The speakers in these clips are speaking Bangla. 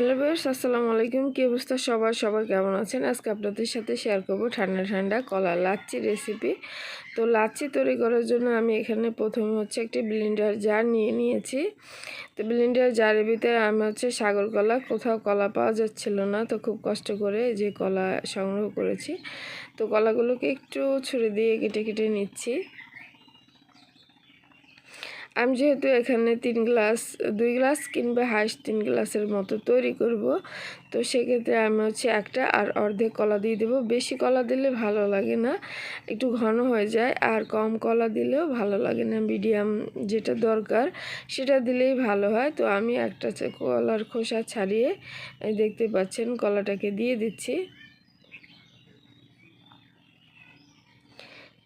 হ্যালো ভিউয়ার্স, আসসালামু আলাইকুম। কি অবস্থা সবার কেমন আছেন? আজকে আপনাদের সাথে শেয়ার করব ঠান্ডা ঠান্ডা কলা লাচ্ছি রেসিপি। তো লাচ্ছি তৈরি করার জন্য আমি এখানে প্রথমে একটি ব্লেন্ডার জার নিয়ে নিয়েছি। তো ব্লেন্ডার জারের ভিতরে আমি সাগর কলা, কোথাও কলা পাওয়া যাচ্ছিল না, তো খুব কষ্ট করে যে কলা সংগ্রহ করেছি। তো কলাগুলোকে একটু ছুরি দিয়ে কেটে কেটে নিচ্ছি। আমি যেহেতু এখানে 2 গ্লাস কিংবা হাইস্ট 3 গ্লাসের মতো তৈরি করব, তো সেক্ষেত্রে আমি একটা আর অর্ধেক কলা দিয়ে দেবো। বেশি কলা দিলে ভালো লাগে না, একটু ঘন হয়ে যায়, আর কম কলা দিলেও ভালো লাগে না। মিডিয়াম যেটা দরকার সেটা দিলেই ভালো হয়। তো আমি একটা কলার খোসা ছাড়িয়ে দেখতে পাচ্ছেন কলাটাকে দিয়ে দিচ্ছি।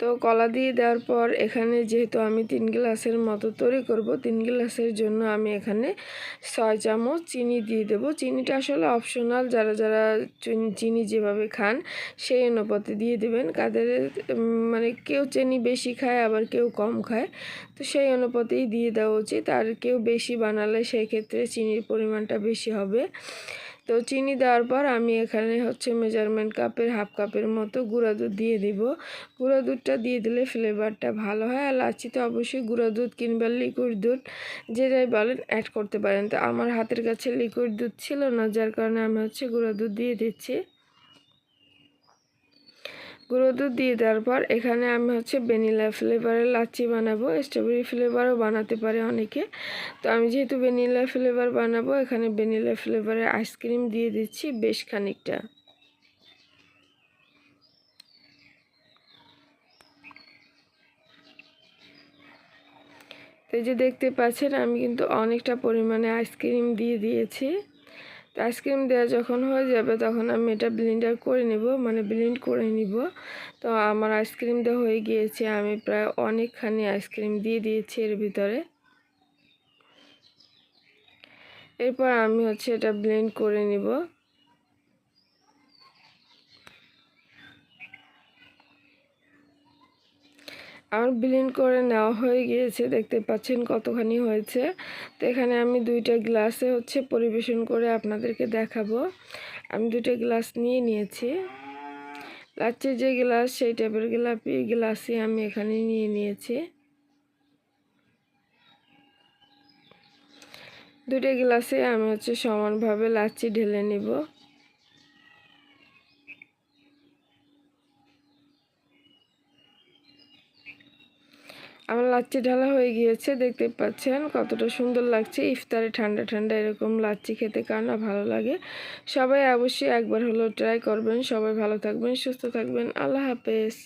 তো কলা দিয়ে দেওয়ার পর এখানে যেহেতু আমি 3 গ্লাসের মতো তৈরি করব, 3 গ্লাসের জন্য আমি এখানে 6 চামচ চিনি দিয়ে দেব। চিনিটা আসলে অপশনাল, যারা চিনি যেভাবে খান সেই অনুপাতে দিয়ে দেবেন। কাদের মানে কেউ চিনি বেশি খায়, আবার কেউ কম খায়, তো সেই অনুপাতেই দিয়ে দেওয়া উচিত। আর কেউ বেশি বানালে সেই ক্ষেত্রে চিনির পরিমাণটা বেশি হবে। তো চিনি দেওয়ার পর আমি এখানে মেজারমেন্ট কাপের হাফ কাপের মতো গুঁড়া দুধ দিয়ে দিব। গুঁড়া দুধটা দিয়ে দিলে ফ্লেভারটা ভালো হয়। আর লাচ্ছিতে অবশ্যই গুঁড়া দুধ কিংবা লিকুইড দুধ যেটাই বলেন অ্যাড করতে পারেন। তো আমার হাতের কাছে লিকুইড দুধ ছিল না, যার কারণে আমি গুঁড়া দুধ দিয়ে দিচ্ছি। গুঁড়ো দুধ দিয়ে দেওয়ার পর এখানে আমি ভ্যানিলা ফ্লেভারের লাচ্ছি বানাবো। স্ট্রবেরি ফ্লেভারও বানাতে পারে অনেকে। তো আমি যেহেতু ভ্যানিলা ফ্লেভার বানাবো, এখানে ভ্যানিলা ফ্লেভারের আইসক্রিম দিয়ে দিচ্ছি বেশ খানিকটা। এই যে দেখতে পাচ্ছেন আমি কিন্তু অনেকটা পরিমাণে আইসক্রিম দিয়ে দিয়েছি। তো আইসক্রিম দেওয়া যখন হয়ে যাবে তখন আমি এটা ব্লেন্ড করে নিব। তো আমার আইসক্রিম দেওয়া হয়ে গিয়েছে, আমি প্রায় অনেকখানি আইসক্রিম দিয়ে দিয়েছি এর ভিতরে। এরপর আমি এটা ব্লেন্ড করে নিব। আমার ব্লেন্ড করে নেওয়া হয়ে গিয়েছে, দেখতে পাচ্ছেন কতখানি হয়েছে। তো এখানে আমি 2টা গ্লাসে পরিবেশন করে আপনাদেরকে দেখাবো। আমি 2টা গ্লাস নিয়ে নিয়েছি। লাচ্ছির যে গ্লাস সেই টাইপের গ্লাসই আমি এখানে নিয়ে নিয়েছি। 2টা গ্লাসে আমি সমানভাবে লাচ্ছি ঢেলে নিব। আমার লাচ্ছি ঢালা হয়ে গিয়েছে, দেখতে পাচ্ছেন কতটা সুন্দর লাগছে। ইফতারে ঠান্ডা ঠান্ডা এরকম লাচ্ছি খেতে কার না ভালো লাগে। সবাই অবশ্যই একবার হলেও ট্রাই করবেন। সবাই ভালো থাকবেন, সুস্থ থাকবেন। আল্লাহ হাফেজ।